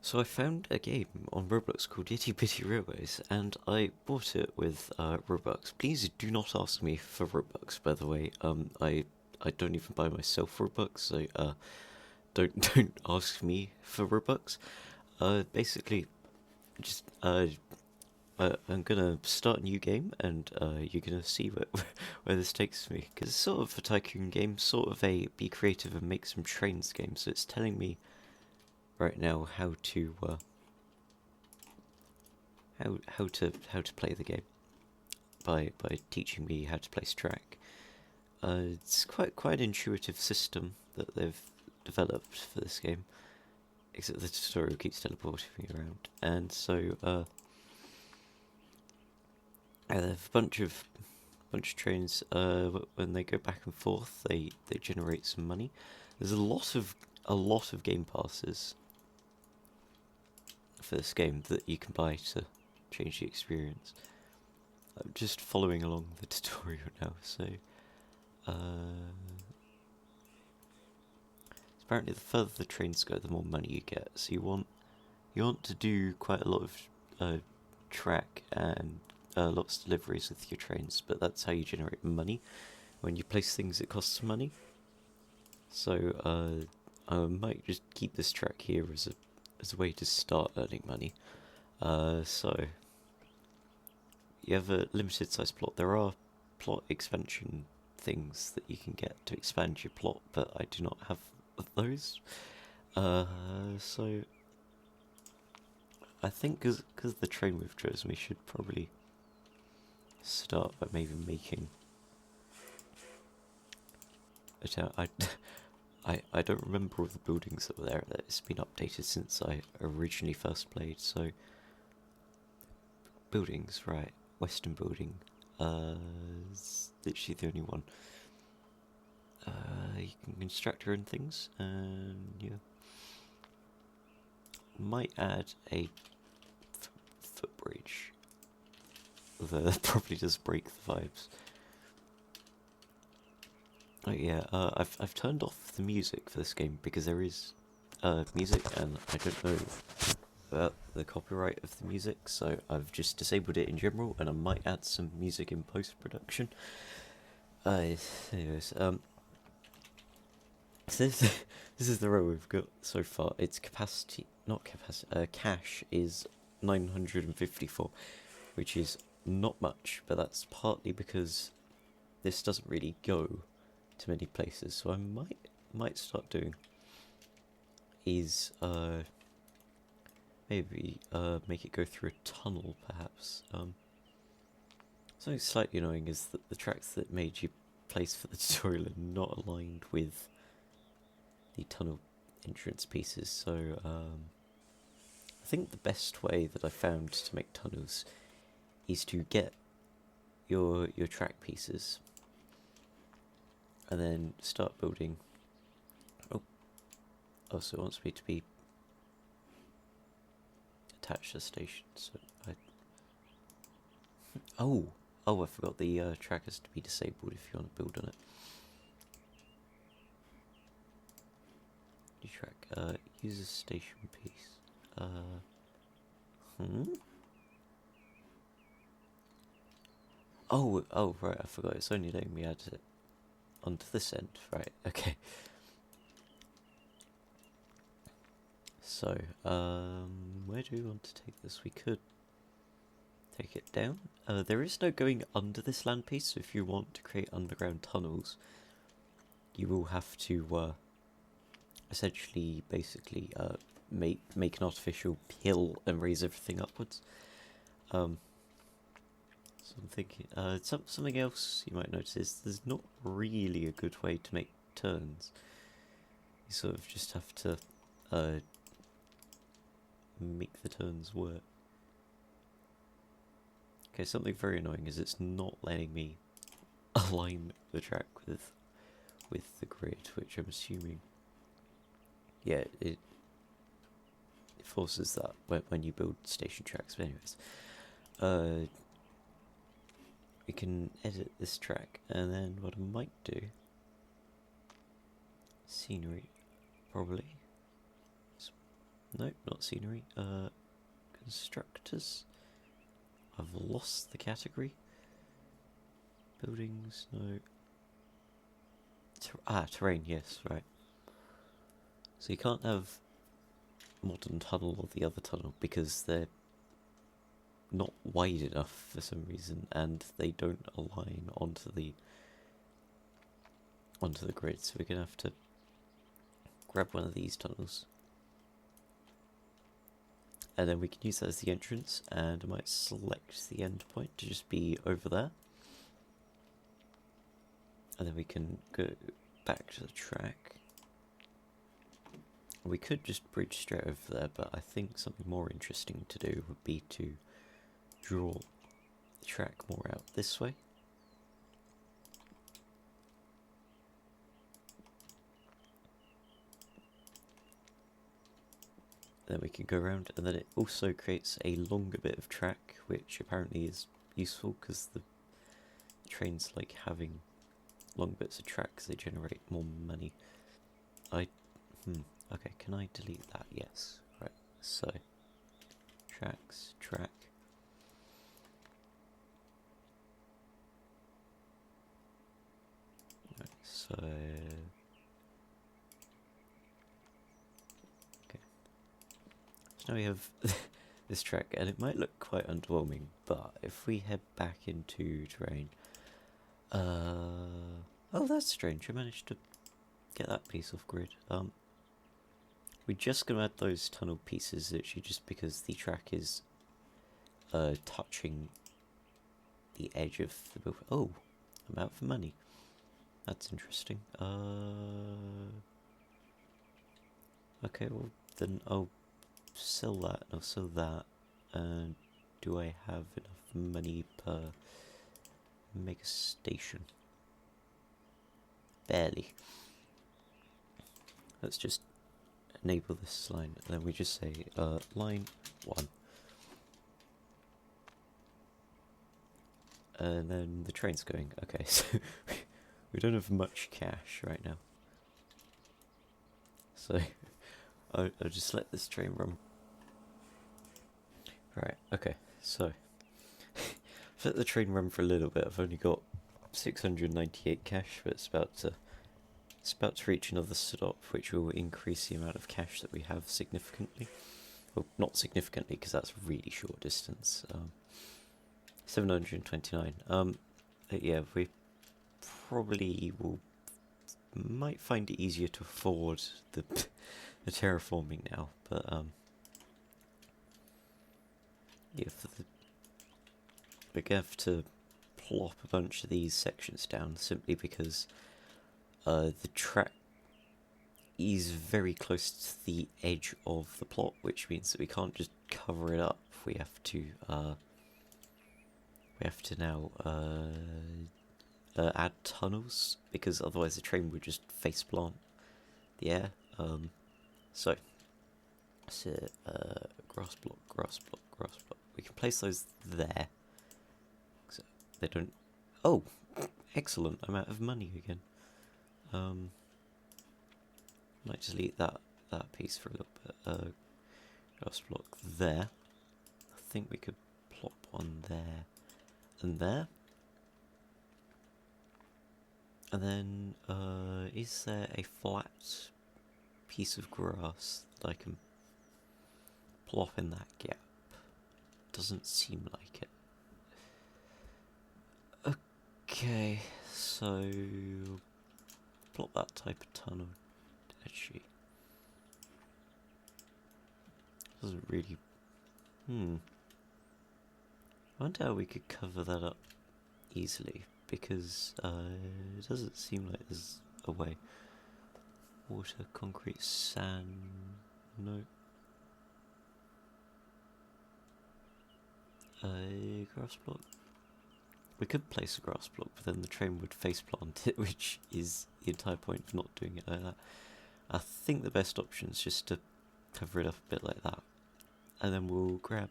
So I found a game on Roblox called Itty Railways, and I bought it with Robux. Please do not ask me for Robux, by the way. I don't even buy myself Robux, so don't ask me for Robux. Basically, just I'm gonna start a new game, and you're gonna see where this takes me. Because it's sort of a tycoon game, sort of a be creative and make some trains game. So it's telling me right now how to play the game by teaching me how to place track. It's quite an intuitive system that they've developed for this game, except the tutorial keeps teleporting me around, and so they have a bunch of trains. When they go back and forth, they generate some money. There's a lot of game passes for this game that you can buy to change the experience. I'm just following along the tutorial now, so apparently the further the trains go, the more money you get. So you want to do quite a lot of track and lots of deliveries with your trains, but that's how you generate money. When you place things, it costs money. So I might just keep this track here as a way to start earning money. So you have a limited size plot. There are plot expansion things that you can get to expand your plot, but I do not have those. So I think because the train we've chosen, we should probably start by maybe making a town. I don't remember all the buildings that were there. It's been updated since I originally first played. So buildings, right? Western building. It's literally the only one. You can construct your own things, and yeah. Might add a footbridge. Although that probably does break the vibes. Oh yeah, I've turned off the music for this game because there is music, and I don't know about the copyright of the music, so I've just disabled it in general, and I might add some music in post-production. Anyways, this is the row we've got so far. Its capacity, not capacity, cash is 954, which is not much, but that's partly because this doesn't really go to many places. So I might start doing is maybe make it go through a tunnel, perhaps. Something slightly annoying is that the tracks that made you place for the tutorial are not aligned with the tunnel entrance pieces. So I think the best way that I found to make tunnels is to get your track pieces and then start building. Oh, so it wants me to be attached to the station. So oh, I forgot the track has to be disabled if you want to build on it. New track. Use a station piece. Oh, right, I forgot. It's only letting me add it onto this end. Right, okay. So, where do we want to take this? We could take it down. There is no going under this land piece, so if you want to create underground tunnels, you will have to essentially, basically, make an artificial hill and raise everything upwards. So I'm thinking, something else you might notice is there's not really a good way to make turns. You sort of just have to make the turns work. Okay, something very annoying is it's not letting me align the track with the grid, which I'm assuming, yeah, it forces that when you build station tracks. But anyways, we can edit this track, and then what I might do, scenery, probably. Nope, not scenery. Constructors. I've lost the category. Buildings, no. Terrain, yes, right. So you can't have modern tunnel or the other tunnel because they're not wide enough for some reason, and they don't align onto the grid. So we're gonna have to grab one of these tunnels, and then we can use that as the entrance. And I might select the end point to just be over there, and then we can go back to the track. We could just bridge straight over there, but I think something more interesting to do would be to draw the track more out this way. Then we can go around, and then it also creates a longer bit of track, which apparently is useful because the trains like having long bits of track because they generate more money. Okay, can I delete that? Yes. Right, so tracks, track. Right, so now we have this track, and it might look quite underwhelming, but if we head back into terrain, oh, that's strange. I managed to get that piece off grid. We're just gonna add those tunnel pieces literally just because the track is touching the edge of the build. Oh, I'm out for money. That's interesting. Okay, well then I'll sell that, and I'll sell that, and do I have enough money per mega station? Barely. Let's just enable this line, and then we just say line 1. And then the train's going. Okay, so we don't have much cash right now. So I'll just let this train run. Right, okay, so I've let the train run for a little bit. I've only got 698 cash, but it's about to reach another stop, which will increase the amount of cash that we have significantly. Well, not significantly, because that's a really short distance. 729. Yeah, we probably might find it easier to afford the terraforming now, but yeah, we're gonna have to plop a bunch of these sections down simply because the track is very close to the edge of the plot, which means that we can't just cover it up. We have to now add tunnels, because otherwise the train would just face plant the air. So grass block, grass block, grass block. We can place those there. So they don't. Oh, excellent! I'm out of money again. Might delete that piece for a little bit. Grass block there. I think we could plop one there and there. And then, is there a flat piece of grass that I can plop in that gap? Doesn't seem like it. Okay, so plop that type of tunnel. Actually, doesn't really. I wonder how we could cover that up easily, because it doesn't seem like there's a way. Water, concrete, sand. No. A grass block. We could place a grass block, but then the train would face plant it, which is the entire point of not doing it like that. I think the best option is just to cover it up a bit like that, and then we'll grab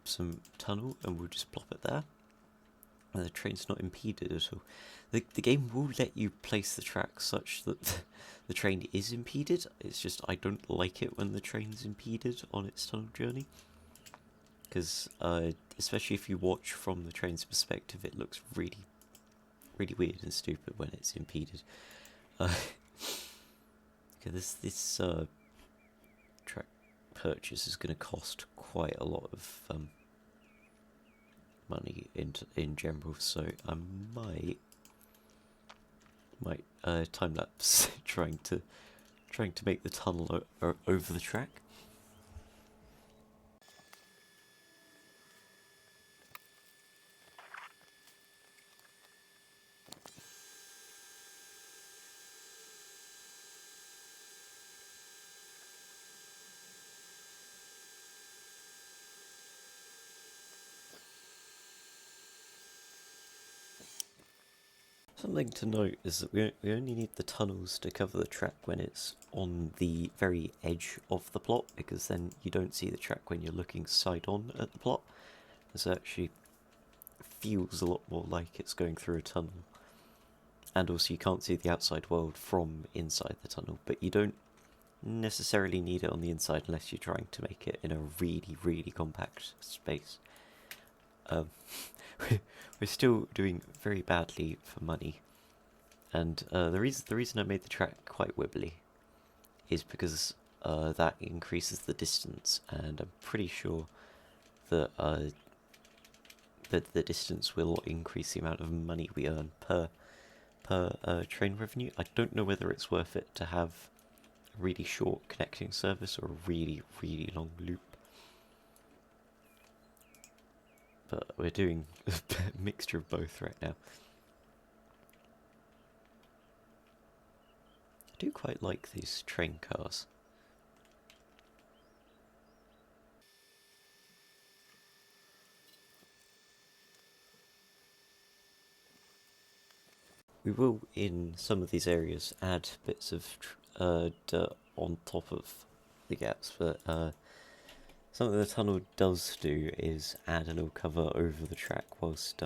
some tunnel and we'll just plop it there. the train's not impeded at all. The game will let you place the track such that the train is impeded. It's just I don't like it when the train's impeded on its tunnel journey. Because, especially if you watch from the train's perspective, it looks really, really weird and stupid when it's impeded. Okay, this track purchase is going to cost quite a lot of money in general, so I might time lapse trying to make the tunnel over the track. Something to note is that we only need the tunnels to cover the track when it's on the very edge of the plot, because then you don't see the track when you're looking side on at the plot. So it actually feels a lot more like it's going through a tunnel. And also you can't see the outside world from inside the tunnel, but you don't necessarily need it on the inside unless you're trying to make it in a really, really compact space. We're still doing very badly for money, and the reason I made the track quite wibbly is because that increases the distance, and I'm pretty sure that that the distance will increase the amount of money we earn per train revenue. I don't know whether it's worth it to have a really short connecting service or a really, really long loop. But we're doing a mixture of both right now. I do quite like these train cars. We will, in some of these areas, add bits of dirt on top of the gaps, but something the tunnel does do is add a little cover over the track whilst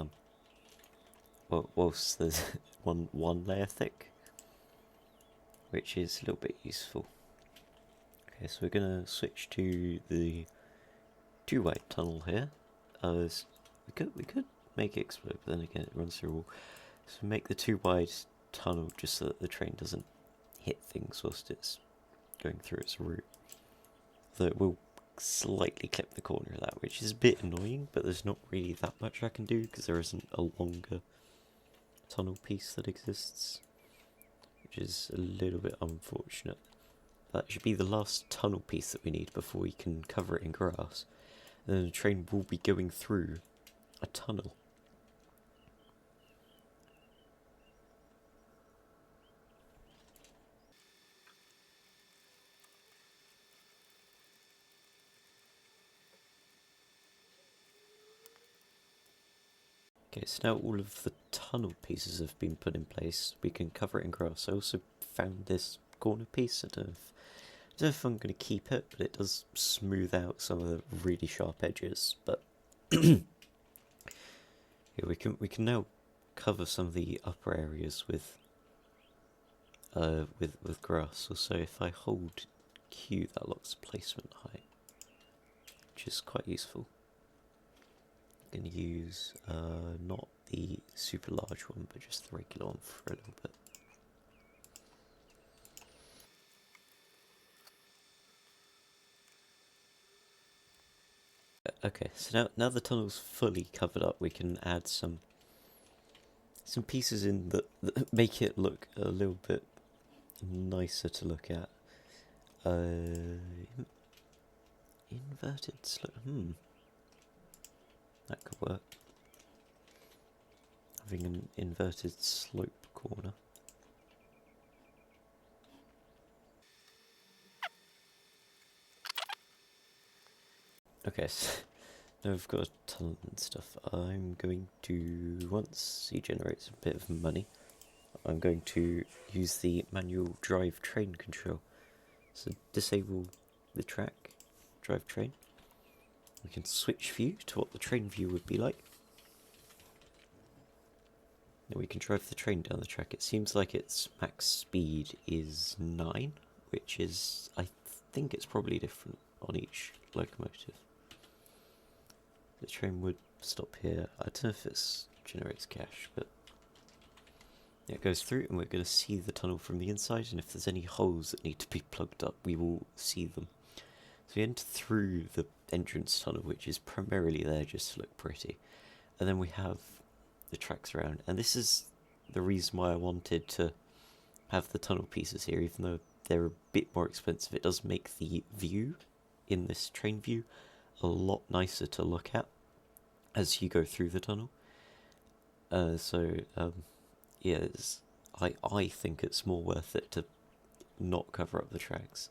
there's one layer thick, which is a little bit useful. Okay, so we're gonna switch to the 2-wide tunnel here. We could make it explode, but then again it runs through a wall. So make the 2-wide tunnel just so that the train doesn't hit things whilst it's going through its route. Though it will slightly clip the corner of that, which is a bit annoying, but there's not really that much I can do because there isn't a longer tunnel piece that exists, which is a little bit unfortunate. That should be the last tunnel piece that we need before we can cover it in grass. And then the train will be going through a tunnel. Okay, so now all of the tunnel pieces have been put in place, we can cover it in grass. I also found this corner piece. I don't know if I'm going to keep it, but it does smooth out some of the really sharp edges. But yeah, we can now cover some of the upper areas with grass. Also, if I hold Q, that locks placement height, which is quite useful. I'm going to use not the super large one, but just the regular one for a little bit. Okay, so now the tunnel's fully covered up, we can add some pieces in that make it look a little bit nicer to look at. Inverted slope. That could work. Having an inverted slope corner. Okay, so now we've got a tunnel and stuff. I'm going to, once he generates a bit of money, I'm going to use the manual drive train control. So disable the track, drive train. We can switch view to what the train view would be like. Then we can drive the train down the track. It seems like its max speed is 9, which is, I think it's probably different on each locomotive. The train would stop here. I don't know if it generates cash, but yeah, it goes through, and we're going to see the tunnel from the inside, and if there's any holes that need to be plugged up, we will see them. So we enter through the entrance tunnel, which is primarily there just to look pretty, and then we have the tracks around, and this is the reason why I wanted to have the tunnel pieces here, even though they're a bit more expensive. It does make the view in this train view a lot nicer to look at as you go through the tunnel. Yeah, I think it's more worth it to not cover up the tracks.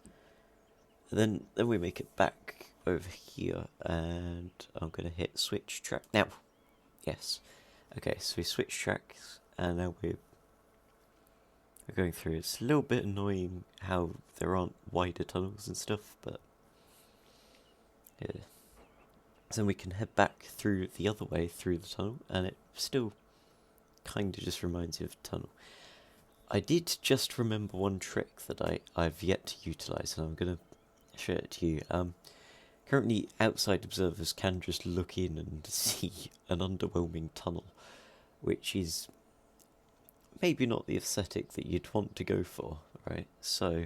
And then we make it back over here, and I'm gonna hit switch track now. Yes. Okay, so we switch tracks, and now we're going through. It's a little bit annoying how there aren't wider tunnels and stuff, but yeah. So then we can head back through the other way through the tunnel, and it still kind of just reminds you of a tunnel. I did just remember one trick that I've yet to utilise, and I'm going to show it to you. Currently, outside observers can just look in and see an underwhelming tunnel, which is maybe not the aesthetic that you'd want to go for, right? So,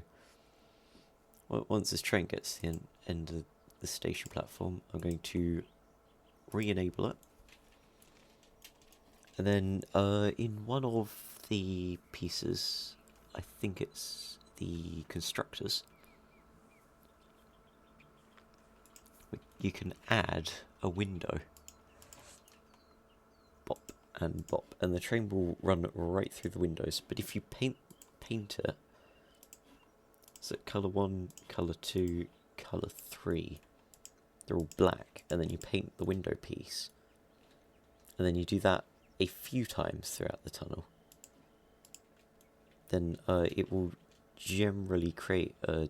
once this train gets to the end of the station platform, I'm going to re-enable it. And then in one of the pieces, I think it's the constructors, you can add a window. Bop and bop, and the train will run right through the windows. But if you paint it, so colour 1, colour 2, colour 3, they're all black, and then you paint the window piece, and then you do that a few times throughout the tunnel, then it will generally create an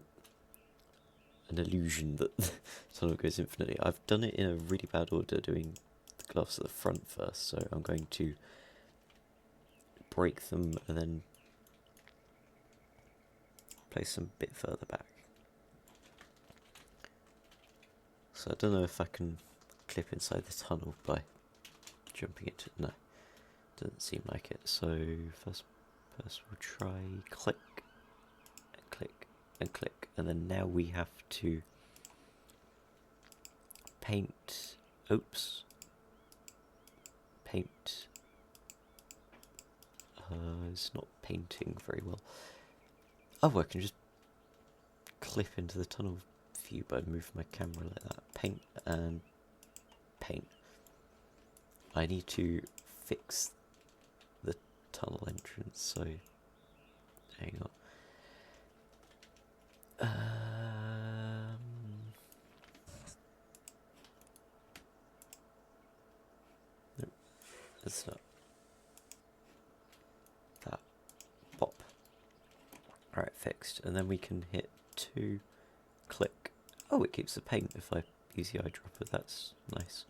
illusion that the tunnel goes infinitely. I've done it in a really bad order, doing the glass at the front first, so I'm going to break them and then place them a bit further back. So I don't know if I can clip inside the tunnel by jumping into it. No, doesn't seem like it. So first we'll try click and click and click, and then now we have to paint. Oops. Paint. It's not painting very well. Oh, I can just clip into the tunnel view by moving my camera like that. Paint and paint. I need to fix the tunnel entrance, so hang on. Nope, that's not that. Pop. Alright, fixed. And then we can hit 2, click. Oh, it keeps the paint if I use the eyedropper, that's nice.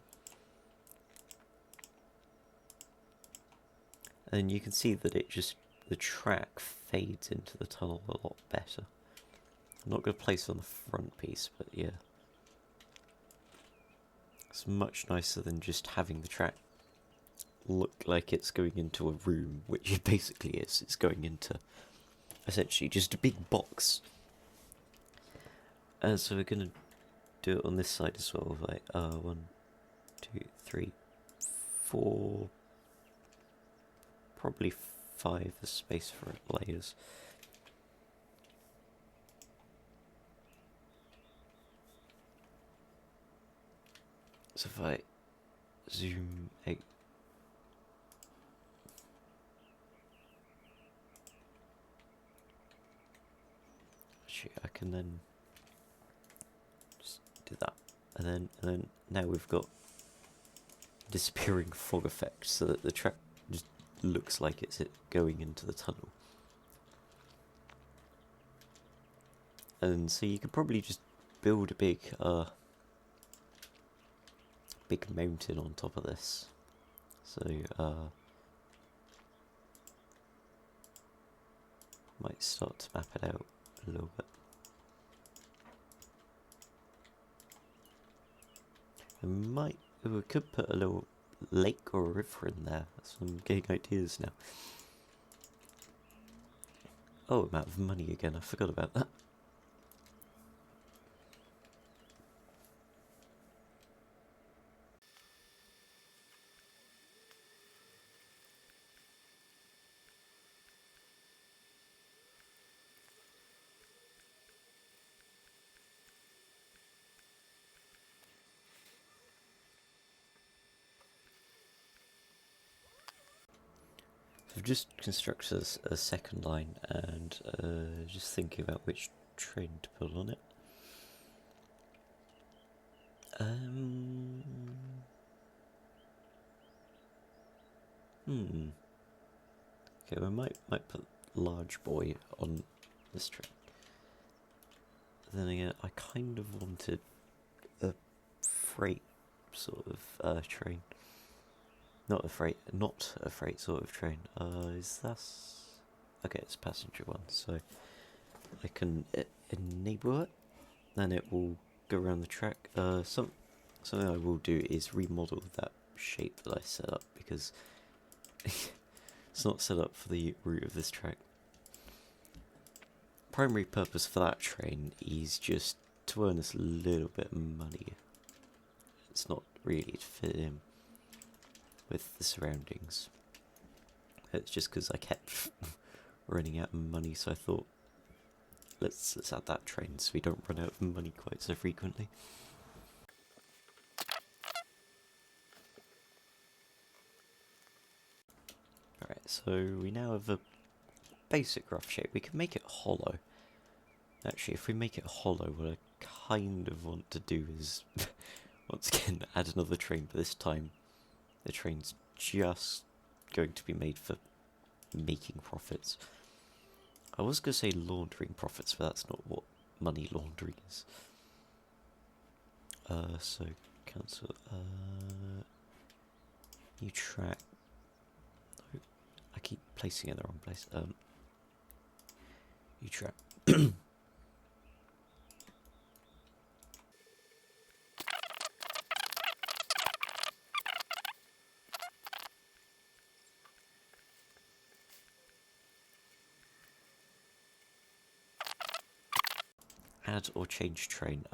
And you can see that the track fades into the tunnel a lot better. I'm not going to place it on the front piece, but yeah. It's much nicer than just having the track look like it's going into a room, which it basically is. It's going into, essentially, just a big box. So we're going to do it on this side as well, like 1, 2, 3, 4, probably 5 the space for layers. So if I zoom out, actually I can then just do that, and then now we've got disappearing fog effect, so that the track just looks like it's going into the tunnel. And so you could probably just build a big mountain on top of this. So Might start to map it out a little bit. We could put a little lake or a river in there. I'm getting ideas now. Oh, I'm out of money again, I forgot about that. So I've just constructed a second line and just thinking about which train to put on it. Okay, we might put large boy on this train. Then again, I kind of wanted a freight sort of train. Not a freight sort of train. Is that... Okay, it's a passenger one, so I can enable it, then it will go around the track. Something I will do is remodel that shape that I set up, because it's not set up for the route of this track. Primary purpose for that train is just to earn us a little bit of money. It's not really to fit in with the surroundings. It's just because I kept running out of money, so I thought, let's add that train so we don't run out of money quite so frequently. Alright, so we now have a basic rough shape. We can make it hollow. Actually, if we make it hollow, what I kind of want to do is, once again, add another train, but this time the train's just going to be made for making profits. I was going to say laundering profits, but that's not what money laundering is. So, cancel, new track. No, I keep placing it in the wrong place. New track. Add or change train.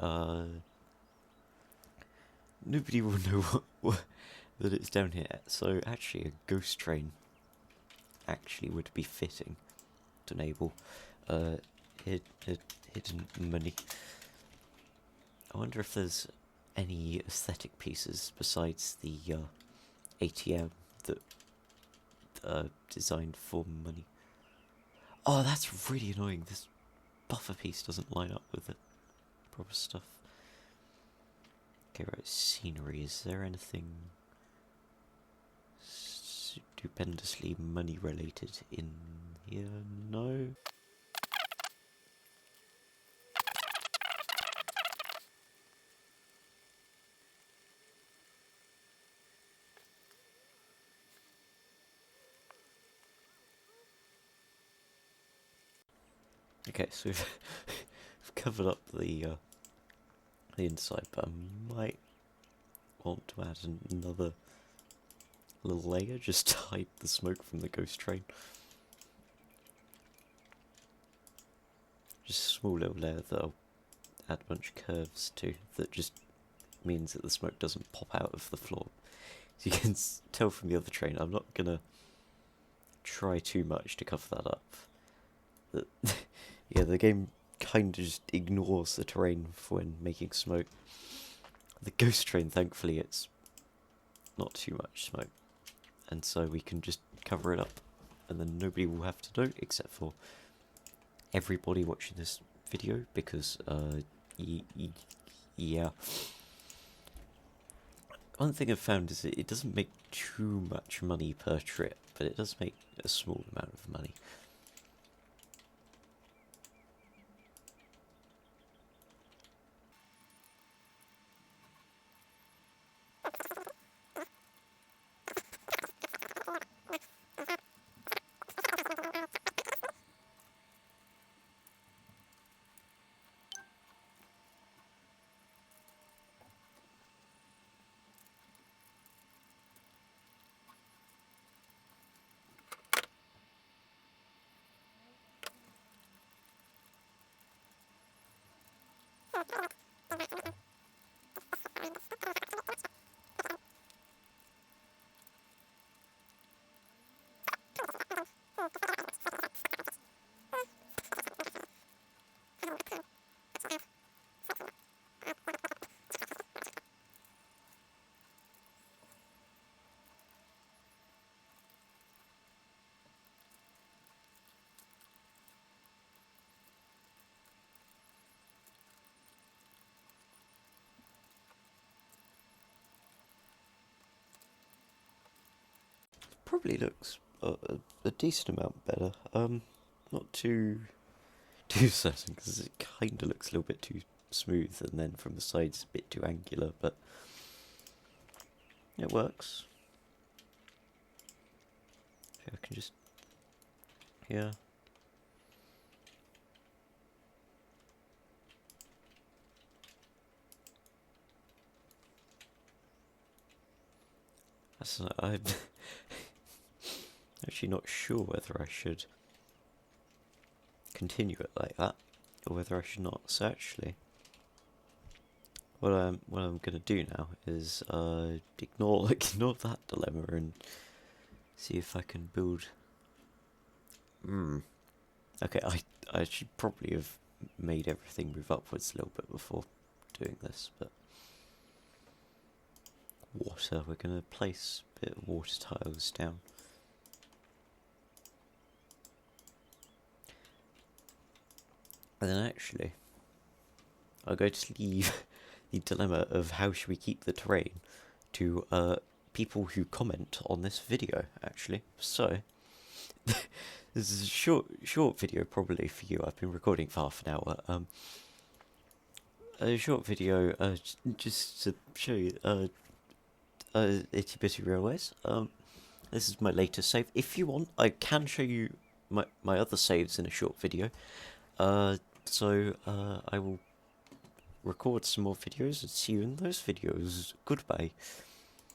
Nobody will know that it's down here. So actually, a ghost train actually would be fitting to enable hidden money. I wonder if there's any aesthetic pieces besides the ATM that are designed for money. Oh, that's really annoying. This buffer piece doesn't line up with the proper stuff. Okay, right, scenery. Is there anything stupendously money related in here? No. Okay, so we've covered up the inside, but I might want to add another little layer just to hide the smoke from the ghost train. Just a small little layer that I'll add a bunch of curves to, that just means that the smoke doesn't pop out of the floor. As you can tell from the other train, I'm not gonna try too much to cover that up. Yeah, the game kind of just ignores the terrain for when making smoke. The ghost train, thankfully, it's not too much smoke, and so we can just cover it up, and then nobody will have to know, except for everybody watching this video, because, yeah. One thing I've found is that it doesn't make too much money per trip, but it does make a small amount of money. Probably looks a decent amount better. Not too certain because it kind of looks a little bit too smooth, and then from the sides a bit too angular, but it works. I can just, yeah. I'm actually not sure whether I should continue it like that, or whether I should not. So actually, what I'm gonna do now is ignore that dilemma and see if I can build. Okay, I should probably have made everything move upwards a little bit before doing this, but water. We're gonna place a bit of water tiles down. And then actually, I'm going to leave the dilemma of how should we keep the terrain to people who comment on this video, actually. So, this is a short video probably for you. I've been recording for half an hour. A short video just to show you Itty Bitty Railways. This is my latest save. If you want, I can show you my other saves in a short video. So I will record some more videos and see you in those videos. Goodbye.